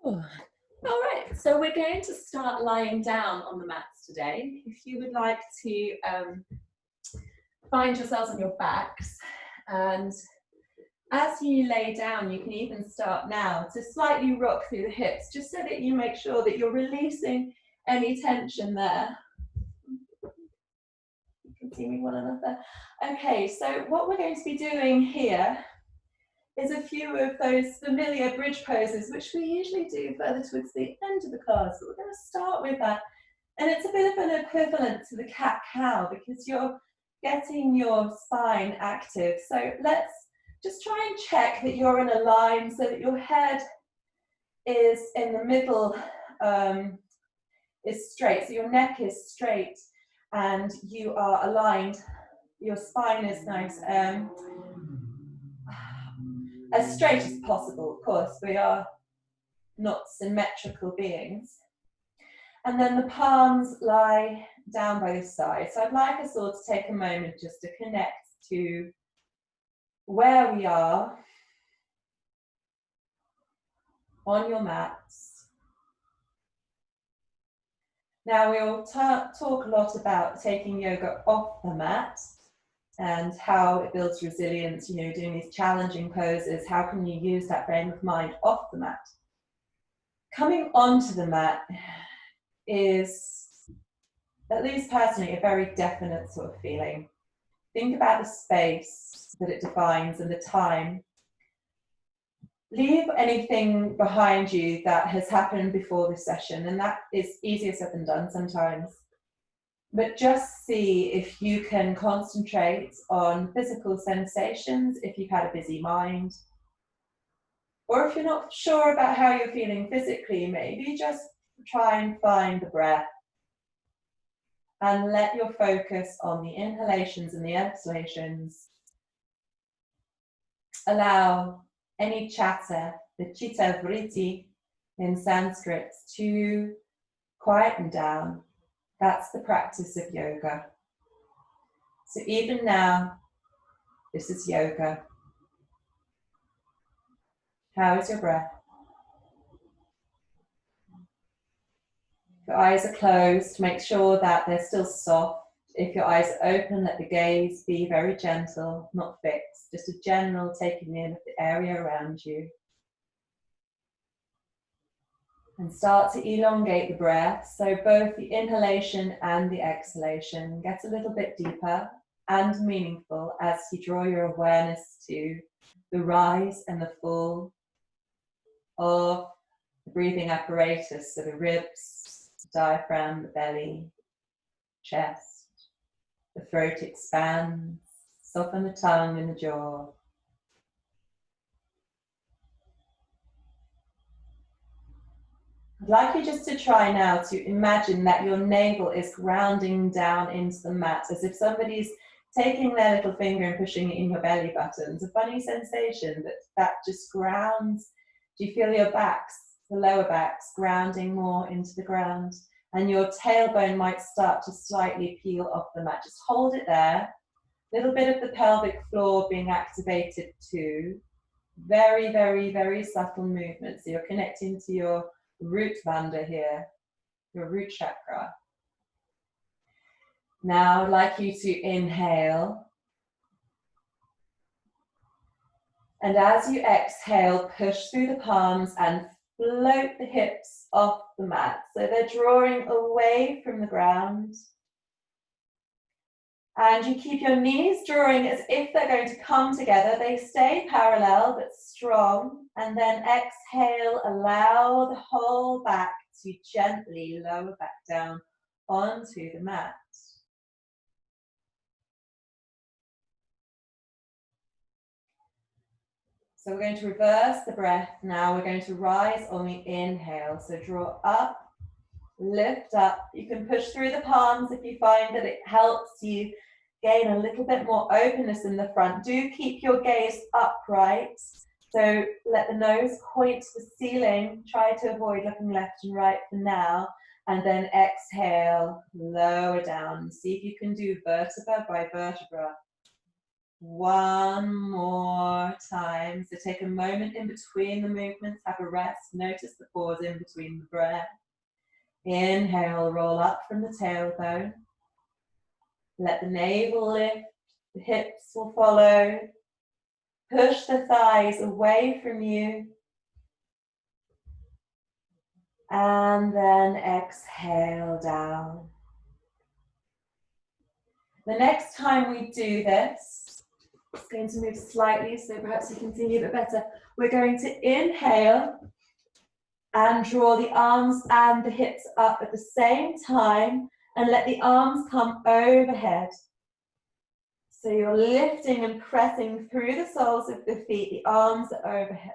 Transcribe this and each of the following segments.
All right, so we're going to start lying down on the mats today. If you would like to find yourselves on your backs, and as you lay down, you can even start now to slightly rock through the hips, just so that you make sure that you're releasing any tension there. You can see me well enough there. Okay, so what we're going to be doing here is a few of those familiar bridge poses, which we usually do further towards the end of the class, but we're going to start with that. And it's a bit of an equivalent to the cat-cow because you're getting your spine active. So let's just try and check that you're in a line so that your head is in the middle, is straight. So your neck is straight and you are aligned. Your spine is nice. As straight as possible, of course, we are not symmetrical beings. And then the palms lie down by the side. So I'd like us all to take a moment just to connect to where we are on your mats. Now we'll talk a lot about taking yoga off the mat and how it builds resilience, you know, doing these challenging poses. How can you use that frame of mind off the mat? Coming onto the mat is, at least personally, a very definite sort of feeling. Think about the space that it defines and the time. Leave anything behind you that has happened before this session, and that is easier said than done sometimes. But just see if you can concentrate on physical sensations, if you've had a busy mind, or if you're not sure about how you're feeling physically, maybe just try and find the breath and let your focus on the inhalations and the exhalations. Allow any chatter, the chitta vritti in Sanskrit, to quieten down. That's the practice of yoga. So even now, this is yoga. How is your breath? If your eyes are closed, make sure that they're still soft. If your eyes are open, let the gaze be very gentle, not fixed, just a general taking in of the area around you. And start to elongate the breath, so both the inhalation and the exhalation gets a little bit deeper and meaningful as you draw your awareness to the rise and the fall of the breathing apparatus, so the ribs, the diaphragm, the belly, chest, the throat expands, soften the tongue and the jaw. I'd like you just to try now to imagine that your navel is grounding down into the mat, as if somebody's taking their little finger and pushing it in your belly button. It's a funny sensation that just grounds. Do you feel your backs, the lower backs, grounding more into the ground? And your tailbone might start to slightly peel off the mat. Just hold it there. A little bit of the pelvic floor being activated too. Very, very, very subtle movement. So you're connecting to your root bandha here, your root chakra. Now I'd like you to inhale. And as you exhale, push through the palms and float the hips off the mat. So they're drawing away from the ground. And you keep your knees drawing as if they're going to come together. They stay parallel but strong. And then exhale, allow the whole back to gently lower back down onto the mat. So we're going to reverse the breath now. We're going to rise on the inhale. So draw up, lift up. You can push through the palms if you find that it helps you gain a little bit more openness in the front. Do keep your gaze upright. So let the nose point to the ceiling. Try to avoid looking left and right for now. And then exhale, lower down. See if you can do vertebra by vertebra. One more time. So take a moment in between the movements, have a rest. Notice the pause in between the breath. Inhale, roll up from the tailbone. Let the navel lift, the hips will follow. Push the thighs away from you. And then exhale down. The next time we do this, it's going to move slightly, so perhaps you can see me a bit better. We're going to inhale and draw the arms and the hips up at the same time and let the arms come overhead. So you're lifting and pressing through the soles of the feet, the arms are overhead.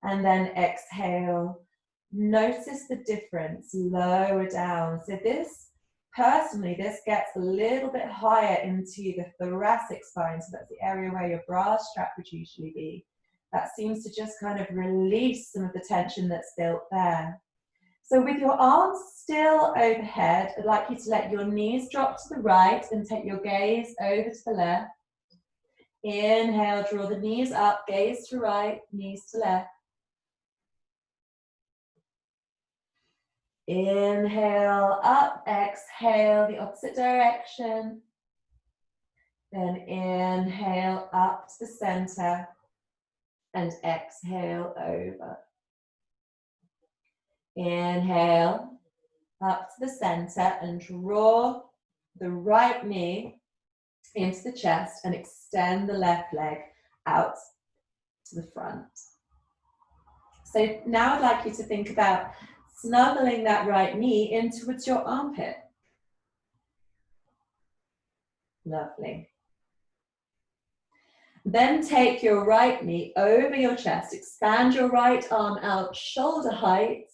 And then exhale. Notice the difference, lower down. So this, personally, this gets a little bit higher into the thoracic spine. So that's the area where your bra strap would usually be. That seems to just kind of release some of the tension that's built there. So with your arms still overhead, I'd like you to let your knees drop to the right and take your gaze over to the left. Inhale, draw the knees up, gaze to right, knees to left. Inhale, up, exhale, the opposite direction. Then inhale, up to the center, and exhale over. Inhale, up to the center, and draw the right knee into the chest and extend the left leg out to the front. So now I'd like you to think about snuggling that right knee in towards your armpit. Lovely. Then take your right knee over your chest, expand your right arm out shoulder height,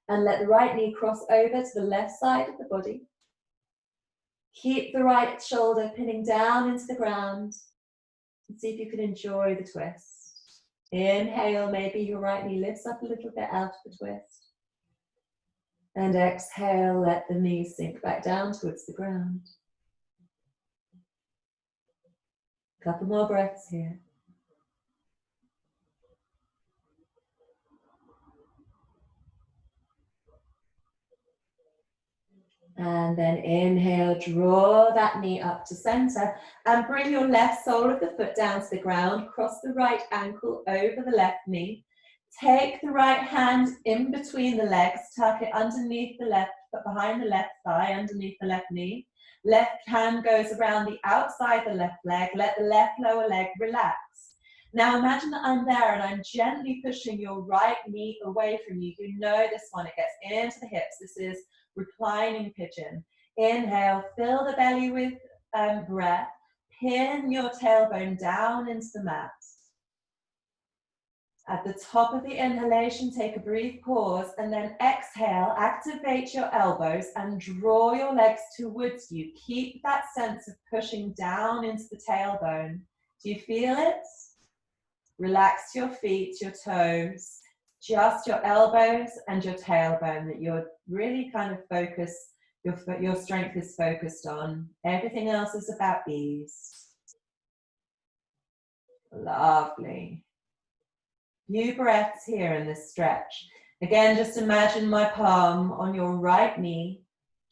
and let the right knee cross over to the left side of the body. Keep the right shoulder pinning down into the ground, and see if you can enjoy the twist. Inhale, maybe your right knee lifts up a little bit out of the twist. And exhale, let the knees sink back down towards the ground. A couple more breaths here. And then inhale, draw that knee up to center and bring your left sole of the foot down to the ground. Cross the right ankle over the left knee. Take the right hand in between the legs, tuck it underneath the left, but behind the left thigh, underneath the left knee. Left hand goes around the outside the left leg. Let the left lower leg relax. Now imagine that I'm there and I'm gently pushing your right knee away from you. You know this one, it gets into the hips. This is reclining pigeon. Inhale, fill the belly with breath. Pin your tailbone down into the mat. At the top of the inhalation, take a brief pause and then exhale, activate your elbows and draw your legs towards you. Keep that sense of pushing down into the tailbone. Do you feel it? Relax your feet, your toes, just your elbows and your tailbone that you're really kind of focused, your strength is focused on. Everything else is about ease. Lovely. Few breaths here in this stretch. Again, just imagine my palm on your right knee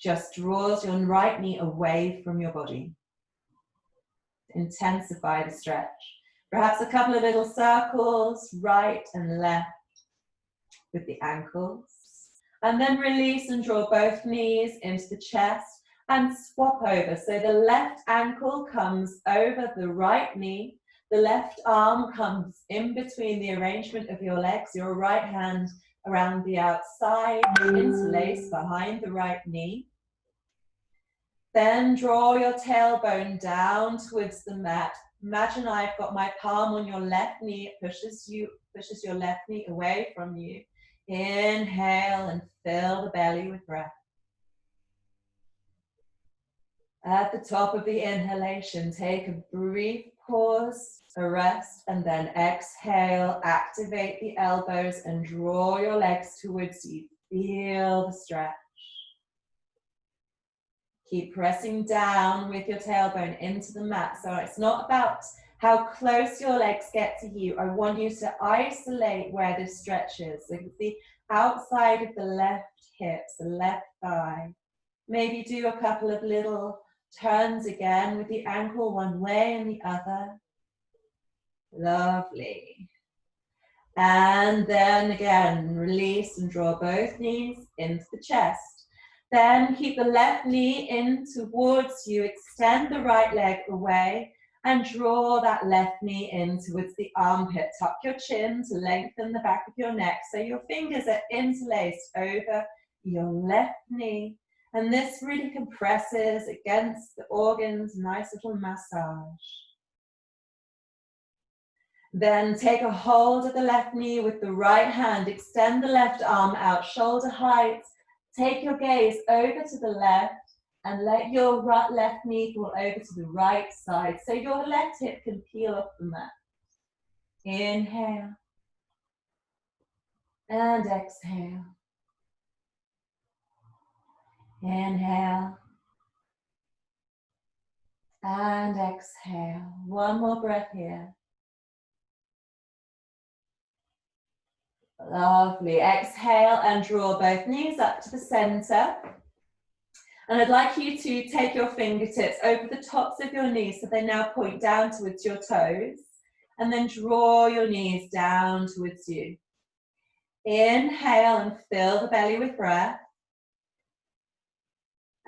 just draws your right knee away from your body. Intensify the stretch. Perhaps a couple of little circles, right and left with the ankles. And then release and draw both knees into the chest and swap over. So the left ankle comes over the right knee. The left arm comes in between the arrangement of your legs, your right hand around the outside, interlace behind the right knee. Then draw your tailbone down towards the mat. Imagine I've got my palm on your left knee. It pushes your left knee away from you. Inhale and fill the belly with breath. At the top of the inhalation, take a brief pause, a rest, and then exhale, activate the elbows and draw your legs towards you. Feel the stretch. Keep pressing down with your tailbone into the mat. So it's not about how close your legs get to you. I want you to isolate where this stretches. So you can see outside of the left hips, the left thigh. Maybe do a couple of little turns again with the ankle one way and the other. Lovely. And then again, release and draw both knees into the chest. Then keep the left knee in towards you, extend the right leg away and draw that left knee in towards the armpit. Tuck your chin to lengthen the back of your neck so your fingers are interlaced over your left knee. And this really compresses against the organs, nice little massage. Then take a hold of the left knee with the right hand, extend the left arm out, shoulder height. Take your gaze over to the left and let your left knee fall over to the right side so your left hip can peel off the mat. Inhale and exhale. Inhale and exhale. One more breath here. Lovely. Exhale and draw both knees up to the center. And I'd like you to take your fingertips over the tops of your knees so they now point down towards your toes. And then draw your knees down towards you. Inhale and fill the belly with breath.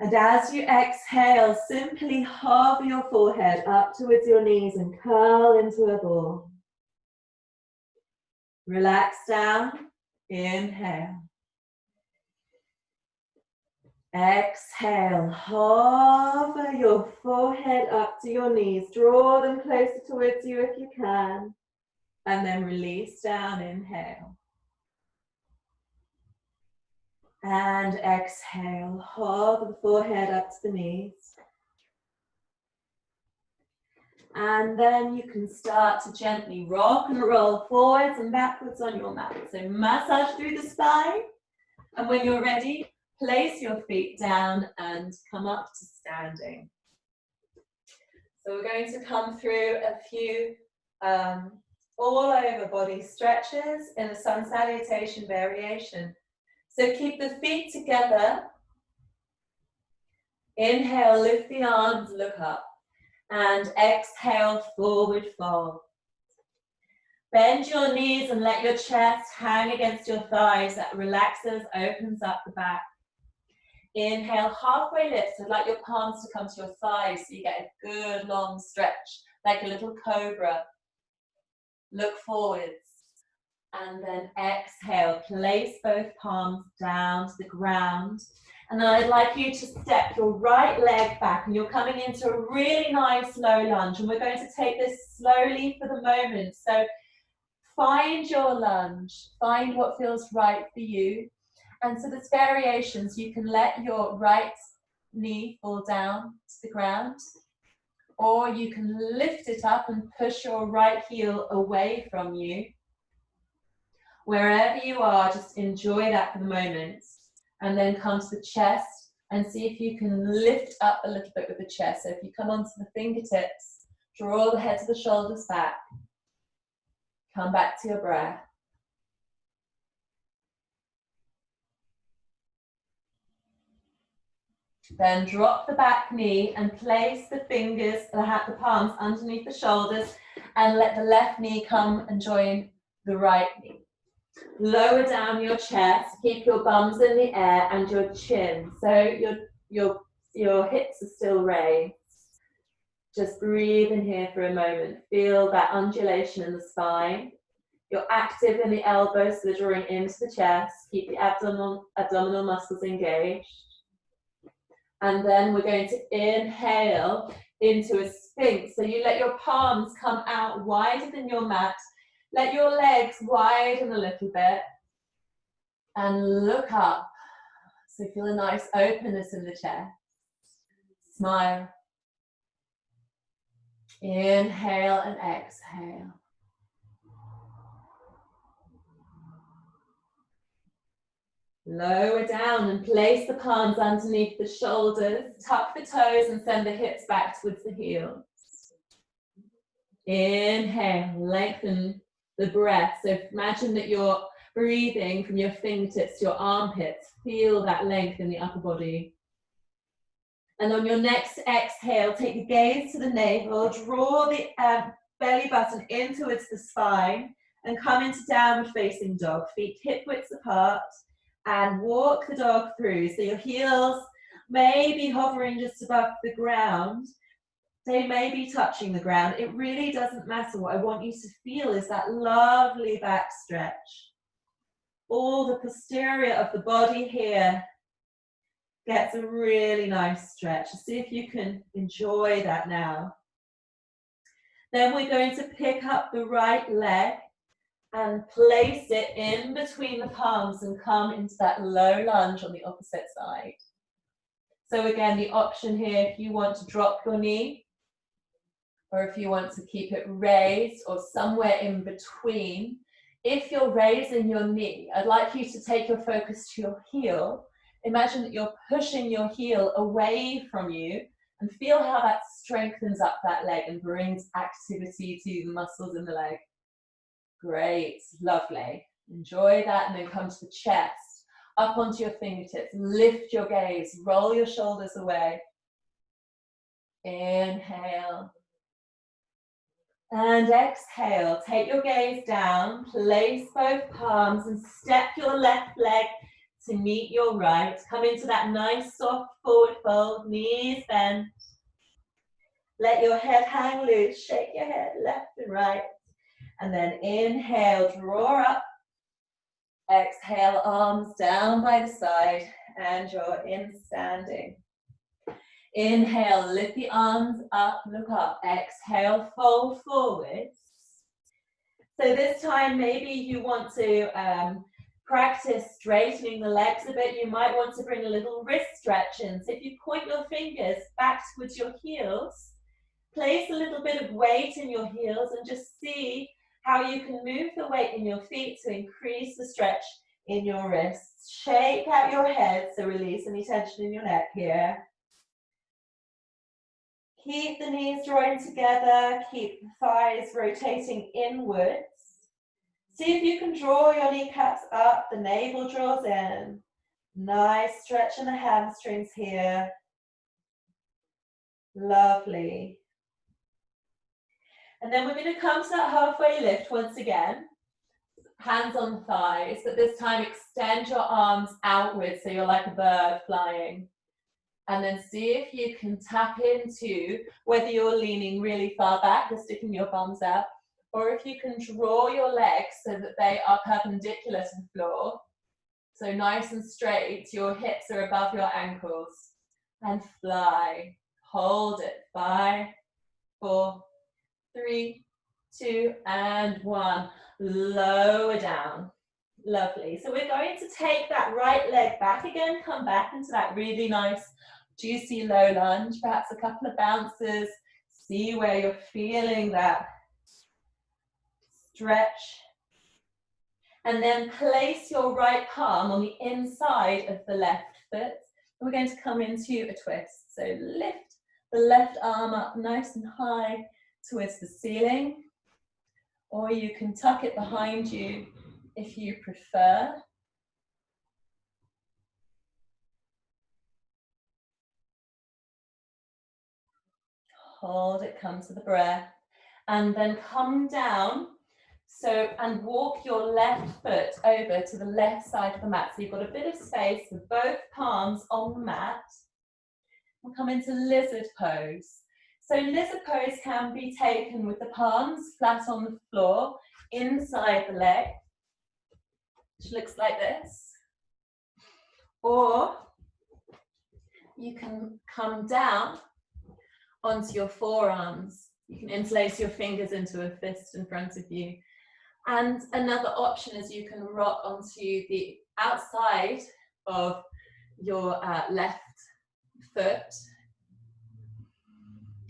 And as you exhale, simply hover your forehead up towards your knees and curl into a ball. Relax down. Inhale. Exhale. Hover your forehead up to your knees. Draw them closer towards you if you can. And then release down. Inhale. And exhale. Hover the forehead up to the knees. And then you can start to gently rock and roll forwards and backwards on your mat. So massage through the spine. And when you're ready, place your feet down and come up to standing. So we're going to come through a few all over body stretches in a sun salutation variation. So keep the feet together. Inhale, lift the arms, look up. And exhale, forward fold. Bend your knees and let your chest hang against your thighs. That relaxes, opens up the back. Inhale, halfway lift. So I'd like your palms to come to your thighs so you get a good long stretch, like a little cobra. Look forwards. And then exhale, place both palms down to the ground. And then I'd like you to step your right leg back and you're coming into a really nice low lunge. And we're going to take this slowly for the moment. So find your lunge, find what feels right for you. And so there's variations. You can let your right knee fall down to the ground, or you can lift it up and push your right heel away from you. Wherever you are, just enjoy that for the moment. And then come to the chest and see if you can lift up a little bit with the chest. So if you come onto the fingertips, draw the head to the shoulders back. Come back to your breath. Then drop the back knee and place the fingers, the palms underneath the shoulders and let the left knee come and join the right knee. Lower down your chest, keep your bums in the air and your chin. So your hips are still raised. Just breathe in here for a moment. Feel that undulation in the spine. You're active in the elbows, so they're drawing into the chest. Keep the abdominal muscles engaged. And then we're going to inhale into a sphinx. So you let your palms come out wider than your mat. Let your legs widen a little bit and look up. So feel a nice openness in the chest. Smile. Inhale and exhale. Lower down and place the palms underneath the shoulders. Tuck the toes and send the hips back towards the heels. Inhale, lengthen the breath. So imagine that you're breathing from your fingertips to your armpits. Feel that length in the upper body. And on your next exhale, take the gaze to the navel, draw the belly button in towards the spine, and come into downward facing dog. Feet hip widths apart, and walk the dog through. So your heels may be hovering just above the ground. They may be touching the ground. It really doesn't matter. What I want you to feel is that lovely back stretch. All the posterior of the body here gets a really nice stretch. See if you can enjoy that now. Then we're going to pick up the right leg and place it in between the palms and come into that low lunge on the opposite side. So again, the option here, if you want to drop your knee, or if you want to keep it raised or somewhere in between. If you're raising your knee, I'd like you to take your focus to your heel. Imagine that you're pushing your heel away from you and feel how that strengthens up that leg and brings activity to the muscles in the leg. Great, lovely. Enjoy that, and then come to the chest, up onto your fingertips, lift your gaze, roll your shoulders away. Inhale. And exhale, take your gaze down, place both palms and step your left leg to meet your right. Come into that nice soft forward fold, knees bent. Let your head hang loose, shake your head left and right. And then inhale, draw up. Exhale, arms down by the side, and you're in standing. Inhale, lift the arms up, look up. Exhale, fold forwards. So this time, maybe you want to practice straightening the legs a bit. You might want to bring a little wrist stretch in. So if you point your fingers back towards your heels, place a little bit of weight in your heels and just see how you can move the weight in your feet to increase the stretch in your wrists. Shake out your head, so release any tension in your neck here. Keep the knees drawing together, keep the thighs rotating inwards. See if you can draw your kneecaps up, the navel draws in. Nice stretch in the hamstrings here. Lovely. And then we're going to come to that halfway lift once again. Hands on the thighs, but this time extend your arms outwards so you're like a bird flying. And then see if you can tap into whether you're leaning really far back, just sticking your thumbs out, or if you can draw your legs so that they are perpendicular to the floor. So nice and straight, your hips are above your ankles. And fly. Hold it. 5, 4, 3, 2, and 1. Lower down. Lovely. So we're going to take that right leg back again, come back into that really nice juicy low lunge, perhaps a couple of bounces, see where you're feeling that stretch. And then place your right palm on the inside of the left foot. And we're going to come into a twist. So lift the left arm up nice and high towards the ceiling, or you can tuck it behind you if you prefer. Hold it, come to the breath, and then come down. So, and walk your left foot over to the left side of the mat. So you've got a bit of space with both palms on the mat. We'll come into lizard pose. So lizard pose can be taken with the palms flat on the floor, inside the leg, which looks like this. Or you can come down onto your forearms. You can interlace your fingers into a fist in front of you. And another option is you can rock onto the outside of your left foot,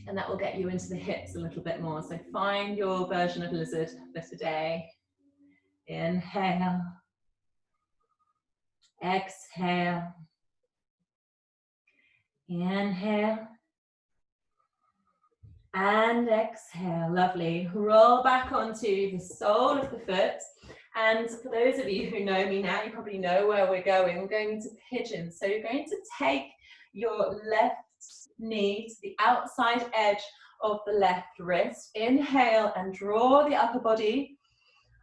and that will get you into the hips a little bit more. So find your version of lizard for today. Inhale. Exhale. Inhale. And exhale, lovely. Roll back onto the sole of the foot. And for those of you who know me now, you probably know where we're going. We're going into pigeon. So you're going to take your left knee to the outside edge of the left wrist. Inhale and draw the upper body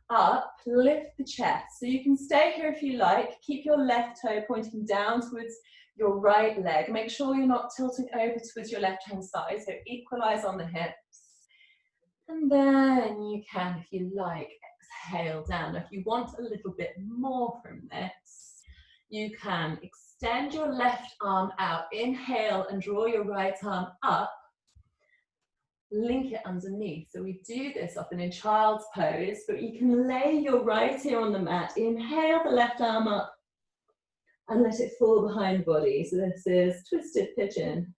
up, lift the chest. So you can stay here if you like. Keep your left toe pointing down towards your right leg. Make sure you're not tilting over towards your left-hand side, so equalize on the hips. And then you can, if you like, exhale down. If you want a little bit more from this, you can extend your left arm out. Inhale and draw your right arm up. Link it underneath. So we do this often in child's pose, but you can lay your right ear on the mat. Inhale the left arm up and let it fall behind the body. So this is twisted pigeon.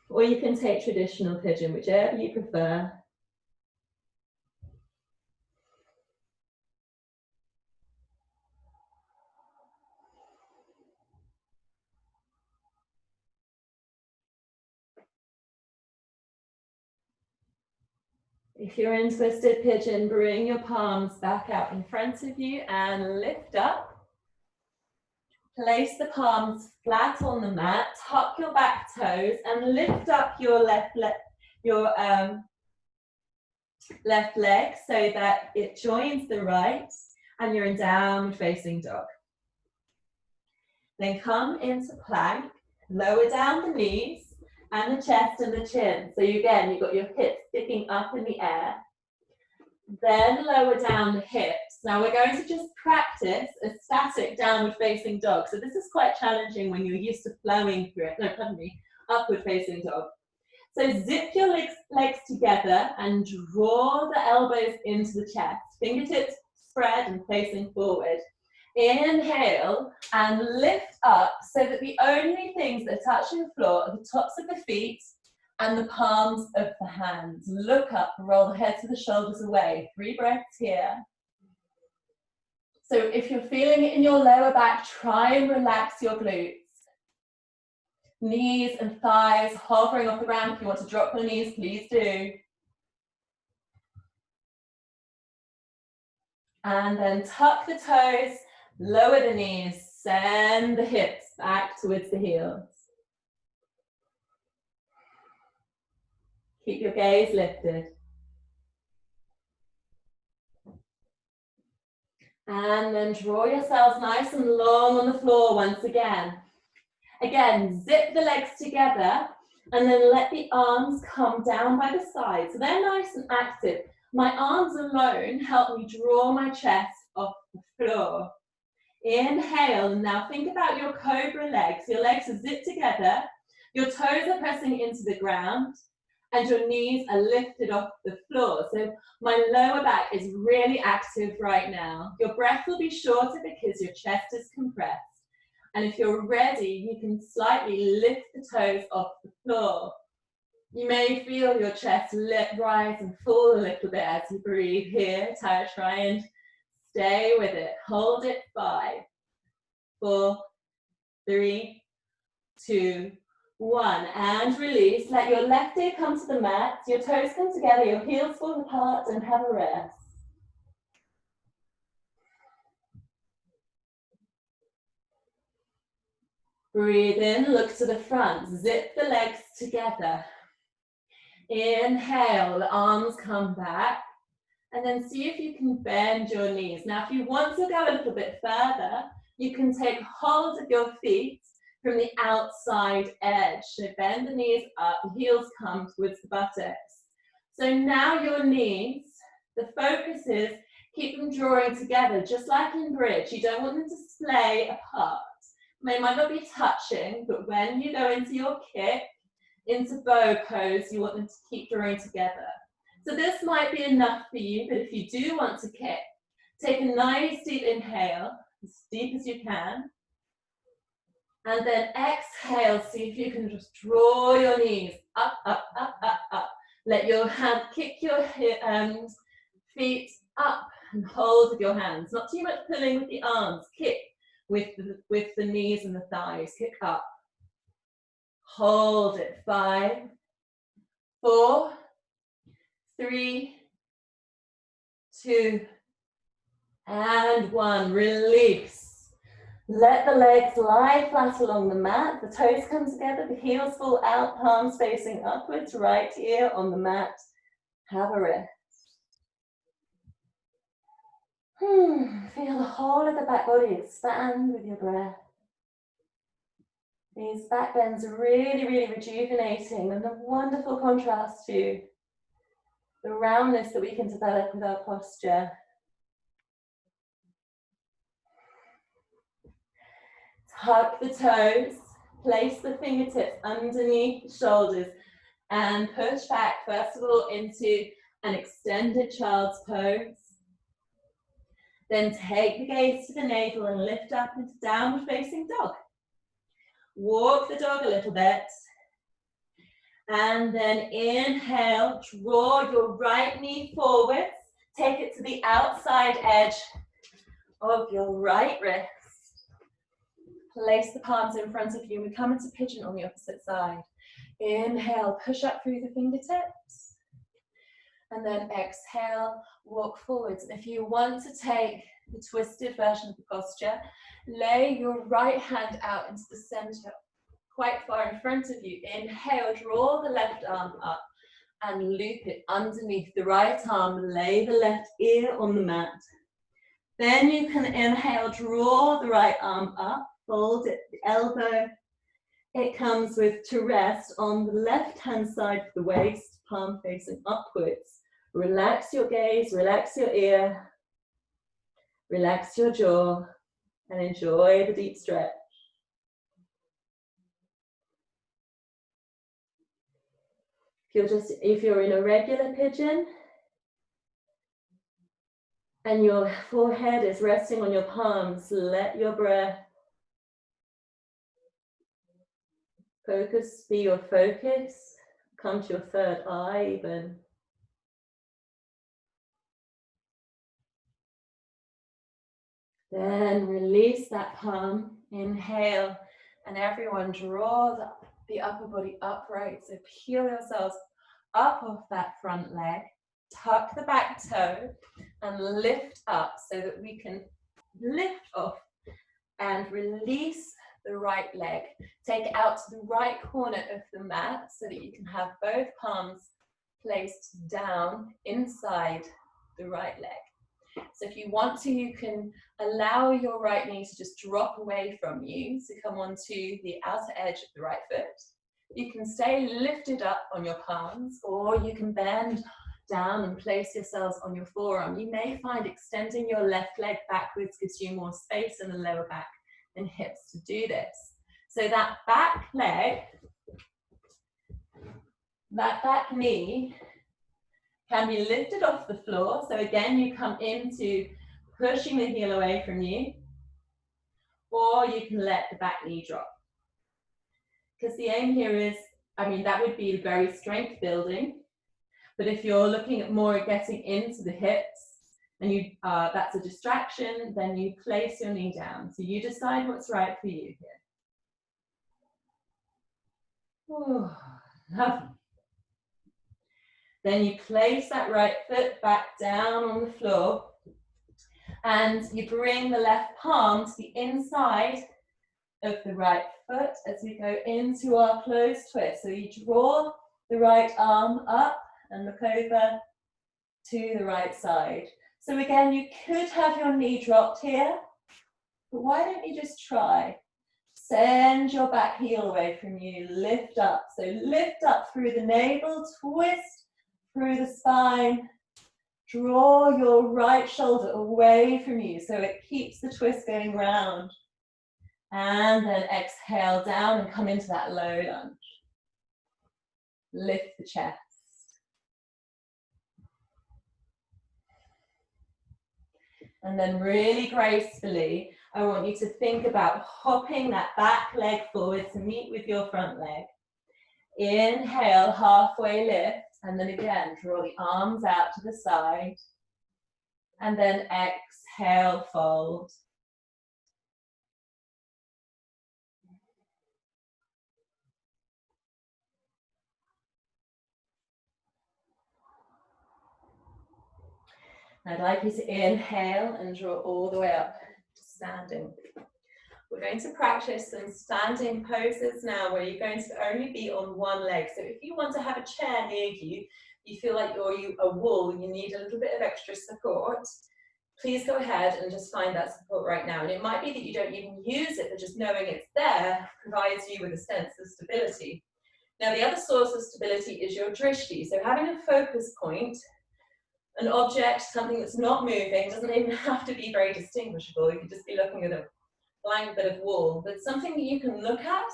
Or you can take traditional pigeon, whichever you prefer. If you're in twisted pigeon, bring your palms back out in front of you and lift up. Place the palms flat on the mat, tuck your back toes and lift up your left leg so that it joins the right and you're in downward facing dog. Then come into plank, lower down the knees and the chest and the chin. So again, you've got your hips sticking up in the air. Then lower down the hips. Now we're going to just practice a static downward facing dog. So this is quite challenging when you're used to flowing through it. No, pardon me, upward facing dog. So zip your legs together and draw the elbows into the chest. Fingertips spread and facing forward. Inhale and lift up so that the only things that are touching the floor are the tops of the feet and the palms of the hands. Look up, roll the head to the shoulders away. 3 breaths here. So if you're feeling it in your lower back, try and relax your glutes. Knees and thighs hovering off the ground. If you want to drop your knees, please do. And then tuck the toes, lower the knees, send the hips back towards the heels. Keep your gaze lifted. And then draw yourselves nice and long on the floor once again. Again, zip the legs together and then let the arms come down by the side. So they're nice and active. My arms alone help me draw my chest off the floor. Inhale, now think about your cobra legs. Your legs are zipped together, your toes are pressing into the ground, and your knees are lifted off the floor. So my lower back is really active right now. Your breath will be shorter because your chest is compressed. And if you're ready, you can slightly lift the toes off the floor. You may feel your chest rise and fall a little bit as you breathe here. Try and stay with it. Hold it. 5, 4, 3, 2, 1. And release. Let your left ear come to the mat. Your toes come together. Your heels fall apart and have a rest. Breathe in, look to the front, zip the legs together. Inhale, the arms come back, and then see if you can bend your knees. Now, if you want to go a little bit further, you can take hold of your feet from the outside edge. So bend the knees up, the heels come towards the buttocks. So now your knees, the focus is keep them drawing together, just like in bridge. You don't want them to splay apart. They might not be touching, but when you go into your kick, into bow pose, you want them to keep drawing together. So this might be enough for you, but if you do want to kick, take a nice deep inhale, as deep as you can. And then exhale, see if you can just draw your knees up, up, up, up, up. Let your hand kick your feet up and hold with your hands. Not too much pulling with the arms. Kick with the knees and the thighs. Kick up. Hold it. 5, 4, 3, 2, and 1. Release. Let the legs lie flat along the mat. The toes come together, the heels fall out, palms facing upwards, right ear on the mat. Have a rest. Feel the whole of the back body expand with your breath. These back bends are really, really rejuvenating and a wonderful contrast to the roundness that we can develop with our posture. Tuck the toes, place the fingertips underneath the shoulders and push back first of all into an extended child's pose. Then take the gaze to the navel and lift up into downward facing dog. Walk the dog a little bit. And then inhale, draw your right knee forwards. Take it to the outside edge of your right wrist. Place the palms in front of you. We come into pigeon on the opposite side. Inhale, push up through the fingertips. And then exhale, walk forwards. If you want to take the twisted version of the posture, lay your right hand out into the center, quite far in front of you. Inhale, draw the left arm up and loop it underneath the right arm. Lay the left ear on the mat. Then you can inhale, draw the right arm up, fold it, the elbow. It comes with to rest on the left-hand side of the waist, palm facing upwards. Relax your gaze, relax your ear, relax your jaw, and enjoy the deep stretch. If you're in a regular pigeon and your forehead is resting on your palms, let your breath be your focus. Come to your third eye even. Then release that palm, inhale, and everyone draw the upper body upright. So peel yourselves up off that front leg, tuck the back toe, and lift up so that we can lift off and release the right leg. Take it out to the right corner of the mat so that you can have both palms placed down inside the right leg. So if you want to, you can allow your right knee to just drop away from you, so come onto the outer edge of the right foot. You can stay lifted up on your palms, or you can bend down and place yourselves on your forearm. You may find extending your left leg backwards gives you more space in the lower back and hips to do this. So that back leg, that back knee can be lifted off the floor. So again, you come into pushing the heel away from you, or you can let the back knee drop. Because the aim here is, that would be very strength building. But if you're looking at more getting into the hips, and that's a distraction, then you place your knee down. So you decide what's right for you here. Oh, lovely. Then you place that right foot back down on the floor, and you bring the left palm to the inside of the right foot as we go into our closed twist. So you draw the right arm up and look over to the right side. So again, you could have your knee dropped here, but why don't you just try? Send your back heel away from you, lift up. So lift up through the navel, twist through the spine, draw your right shoulder away from you so it keeps the twist going round. And then exhale down and come into that low lunge. Lift the chest. And then really gracefully, I want you to think about hopping that back leg forward to meet with your front leg. Inhale, halfway lift, and then again, draw the arms out to the side. And then exhale, fold. I'd like you to inhale and draw all the way up to standing. We're going to practice some standing poses now where you're going to only be on one leg. So if you want to have a chair near you, you feel like you're a wall, you need a little bit of extra support, please go ahead and just find that support right now. And it might be that you don't even use it, but just knowing it's there provides you with a sense of stability. Now the other source of stability is your drishti. So having a focus point, an object, something that's not moving, doesn't even have to be very distinguishable. You could just be looking at a blank bit of wall, but something that you can look at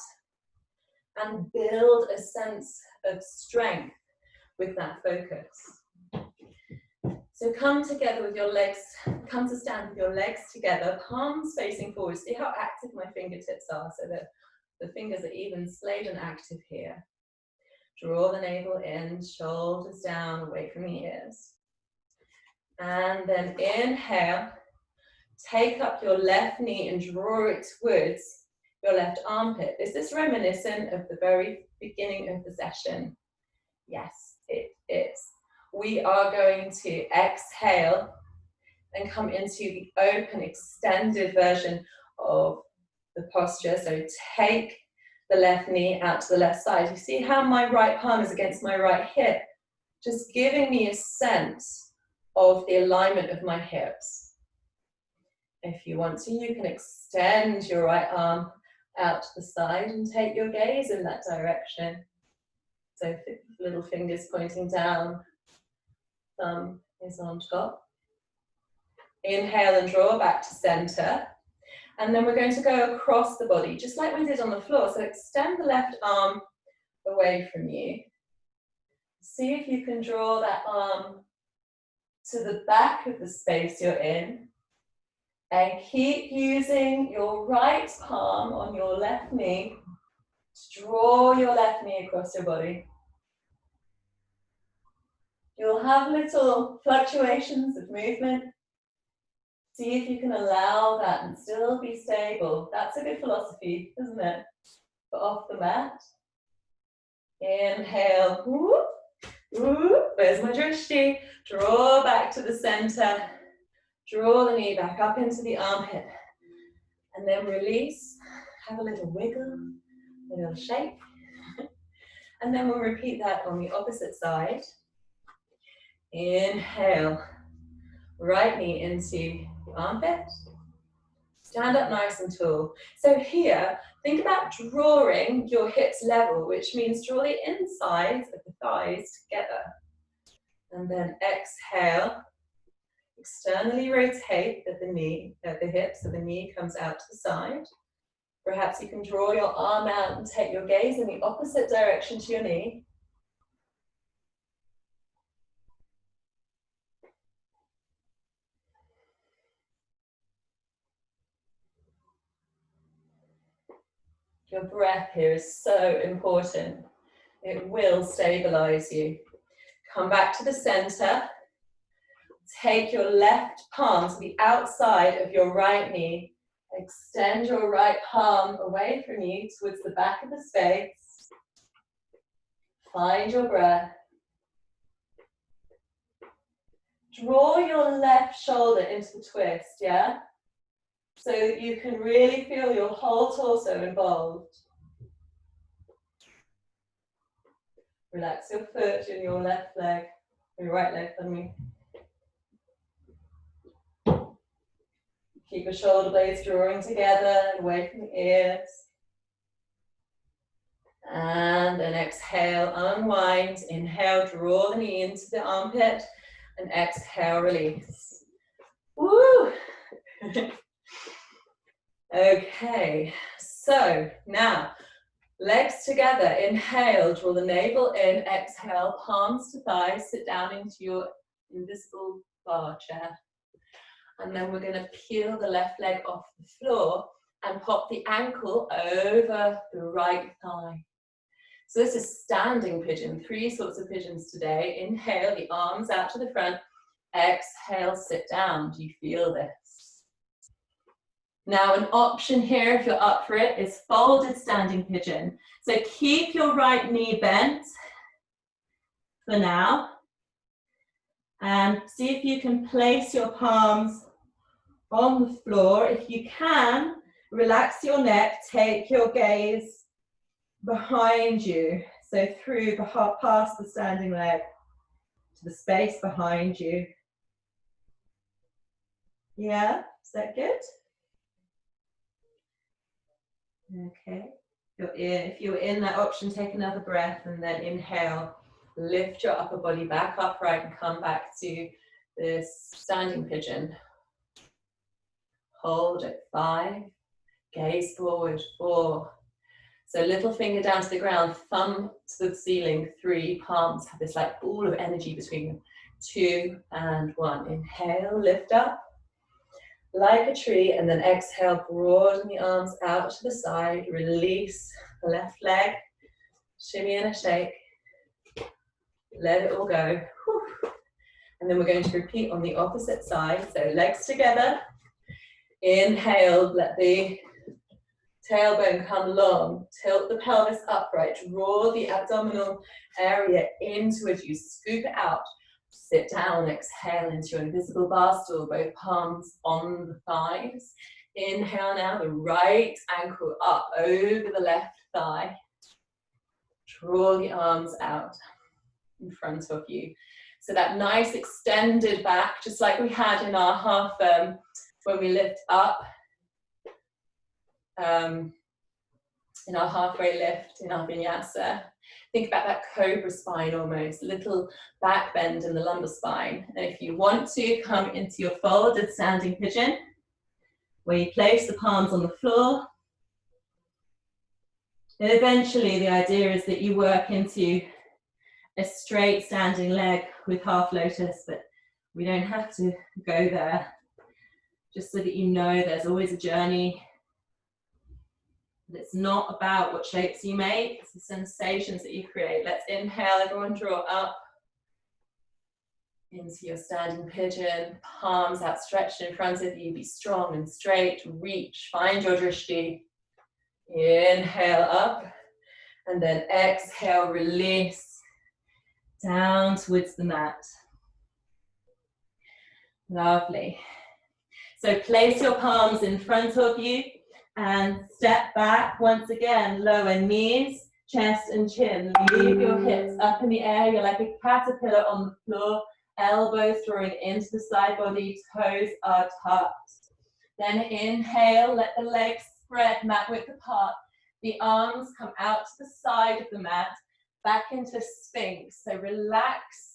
and build a sense of strength with that focus. So come together with your legs, come to stand with your legs together, palms facing forward. See how active my fingertips are, so that the fingers are even splayed and active here. Draw the navel in, shoulders down, away from the ears. And then inhale, take up your left knee and draw it towards your left armpit. Is this reminiscent of the very beginning of the session? Yes, it is. We are going to exhale and come into the open, extended version of the posture. So take the left knee out to the left side. You see how my right palm is against my right hip, just giving me a sense of the alignment of my hips. If you want to, you can extend your right arm out to the side and take your gaze in that direction. So little fingers pointing down, thumb is on top. Inhale and draw back to center. And then we're going to go across the body, just like we did on the floor. So extend the left arm away from you. See if you can draw that arm to the back of the space you're in. And keep using your right palm on your left knee to draw your left knee across your body. You'll have little fluctuations of movement. See if you can allow that and still be stable. That's a good philosophy, isn't it? But off the mat. Inhale. Whoop, whoop. Where's my drishti? Draw back to the center. Draw the knee back up into the armpit. And then release. Have a little wiggle, a little shake. And then we'll repeat that on the opposite side. Inhale. Right knee into the armpit. Stand up nice and tall. So here, think about drawing your hips level, which means draw the insides of the thighs together. And then exhale. Externally rotate the hips, so the knee comes out to the side. Perhaps you can draw your arm out and take your gaze in the opposite direction to your knee. Your breath here is so important. It will stabilize you. Come back to the center. Take your left palm to the outside of your right knee. Extend your right palm away from you towards the back of the space. Find your breath. Draw your left shoulder into the twist, yeah? So that you can really feel your whole torso involved. Relax your foot in your left leg, your right leg, pardon me. Keep your shoulder blades drawing together and away from the ears. And then exhale, unwind. Inhale, draw the knee into the armpit. And exhale, release. Woo! Okay, so now legs together. Inhale, draw the navel in. Exhale, palms to thighs. Sit down into your invisible bar chair. And then we're going to peel the left leg off the floor and pop the ankle over the right thigh. So this is standing pigeon, 3 sorts of pigeons today. Inhale, the arms out to the front. Exhale, sit down. Do you feel this? Now an option here, if you're up for it, is folded standing pigeon. So keep your right knee bent for now. And see if you can place your palms on the floor. If you can, relax your neck, take your gaze behind you. So through, past the standing leg to the space behind you. Yeah, is that good? Okay. If you're in that option, take another breath and then inhale. Lift your upper body back upright and come back to this standing pigeon. Hold at 5, gaze forward, 4. So little finger down to the ground, thumb to the ceiling, 3, palms have this like ball of energy between them. 2 and 1. Inhale, lift up like a tree, and then exhale, broaden the arms out to the side, release the left leg, shimmy and a shake, let it all go. Whew. And then we're going to repeat on the opposite side, so legs together, inhale, let the tailbone come long, tilt the pelvis upright, draw the abdominal area into as you scoop it out. Sit down, exhale into your invisible bar stool, both palms on the thighs. Inhale now, the right ankle up over the left thigh. Draw the arms out in front of you. So that nice extended back, just like we had in our half, when we lift up, in our halfway lift, in our vinyasa. Think about that cobra spine almost, little back bend in the lumbar spine. And if you want to, come into your folded standing pigeon, where you place the palms on the floor. And eventually the idea is that you work into a straight standing leg with half lotus, but we don't have to go there. Just so that you know there's always a journey. It's not about what shapes you make, it's the sensations that you create. Let's inhale, everyone draw up into your standing pigeon, palms outstretched in front of you, be strong and straight, reach, find your drishti. Inhale up, and then exhale, release, down towards the mat. Lovely. So place your palms in front of you, and step back once again, lower knees, chest and chin. Leave your hips up in the air, you're like a caterpillar on the floor, elbows drawing into the side body, toes are tucked. Then inhale, let the legs spread, mat width apart. The arms come out to the side of the mat, back into Sphinx. So relax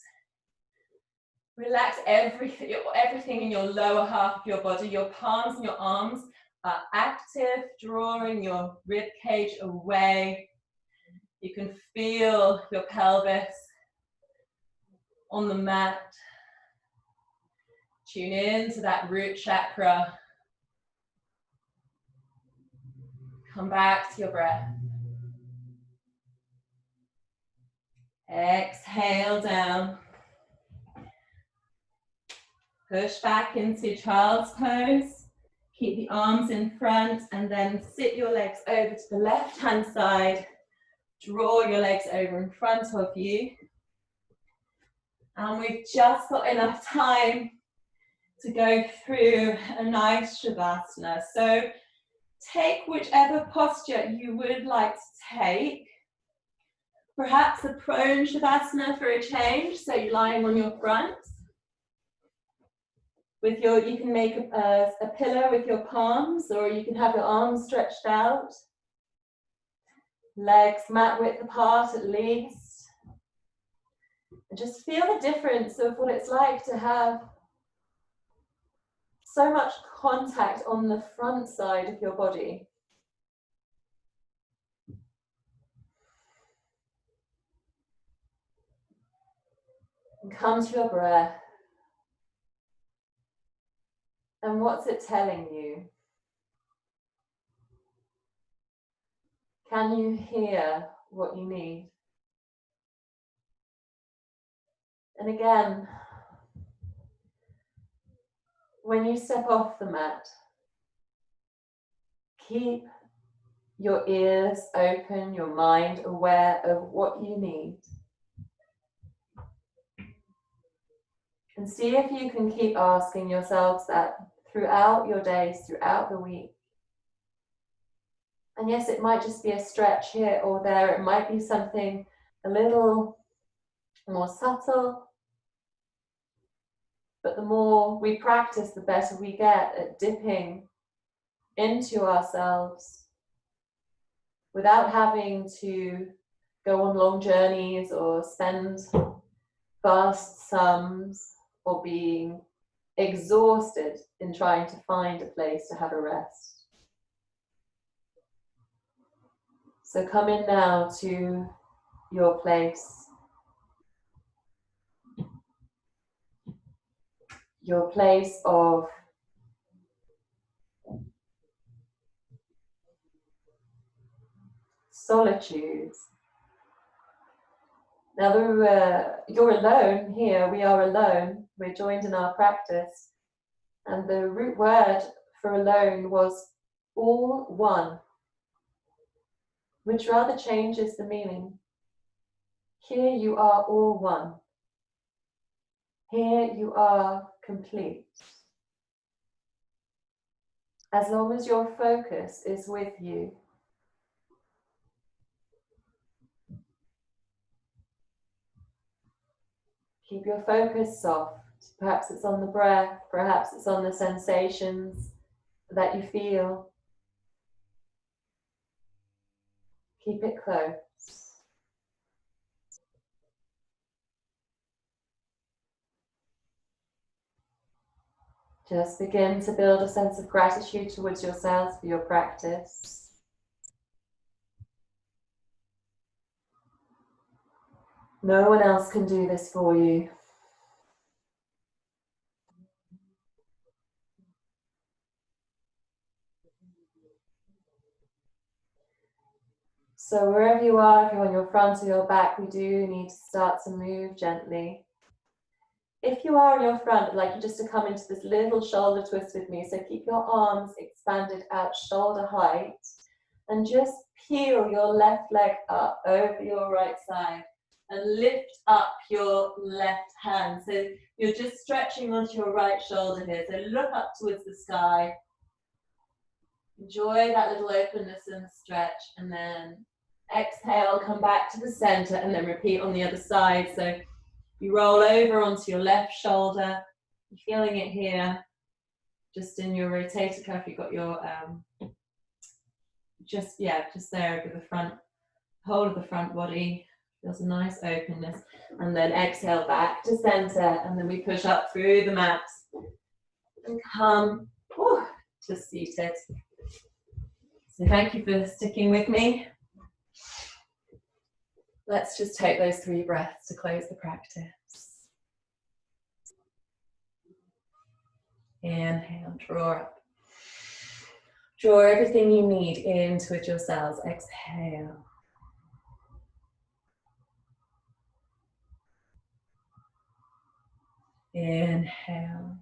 everything in your lower half of your body, your palms and your arms are active, drawing your rib cage away. You can feel your pelvis on the mat. Tune in to that root chakra. Come back to your breath. Exhale down. Push back into child's pose. Keep the arms in front and then sit your legs over to the left-hand side. Draw your legs over in front of you. And we've just got enough time to go through a nice Shavasana. So take whichever posture you would like to take. Perhaps a prone Shavasana for a change, so you're lying on your front. You can make a pillow with your palms, or you can have your arms stretched out. Legs mat width apart at least. And just feel the difference of what it's like to have so much contact on the front side of your body. And come to your breath. And what's it telling you? Can you hear what you need? And again, when you step off the mat, keep your ears open, your mind aware of what you need. And see if you can keep asking yourselves that throughout your days, throughout the week. And yes, it might just be a stretch here or there. It might be something a little more subtle. But the more we practice, the better we get at dipping into ourselves without having to go on long journeys or spend vast sums or being exhausted in trying to find a place to have a rest. So come in now to your place. Your place of solitude. Now you're alone here, we are alone, we're joined in our practice. And the root word for alone was all one, which rather changes the meaning. Here you are all one. Here you are complete. As long as your focus is with you. Keep your focus soft. Perhaps it's on the breath, perhaps it's on the sensations that you feel. Keep it close. Just begin to build a sense of gratitude towards yourselves for your practice. No one else can do this for you. So wherever you are, if you're on your front or your back, we do need to start to move gently. If you are on your front, I'd like you just to come into this little shoulder twist with me. So keep your arms expanded out shoulder height and just peel your left leg up over your right side and lift up your left hand. So you're just stretching onto your right shoulder here. So look up towards the sky. Enjoy that little openness and stretch, and then exhale, come back to the center, and then repeat on the other side. So you roll over onto your left shoulder. You're feeling it here, just in your rotator cuff. You've got your, just there over the front, whole of the front body. Feels a nice openness. And then exhale back to center, and then we push up through the mat and come to seated. So thank you for sticking with me. Let's just take those 3 breaths to close the practice. Inhale, draw up. Draw everything you need in towards yourselves. Exhale. Inhale.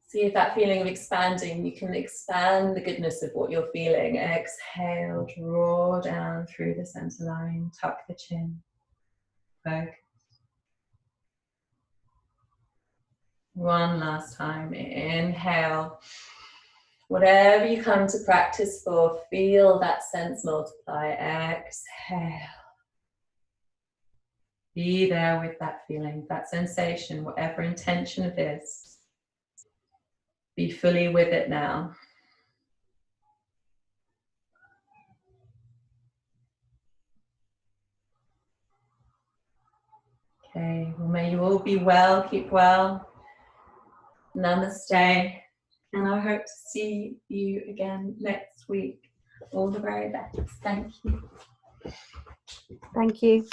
See if that feeling of expanding, you can expand the goodness of what you're feeling. Exhale, draw down through the center line, tuck the chin. Focus. One last time. Inhale. Whatever you come to practice for, feel that sense multiply. Exhale. Be there with that feeling, that sensation, whatever intention it is. Be fully with it now. Okay, well, may you all be well, keep well. Namaste. And I hope to see you again next week. All the very best. Thank you. Thank you.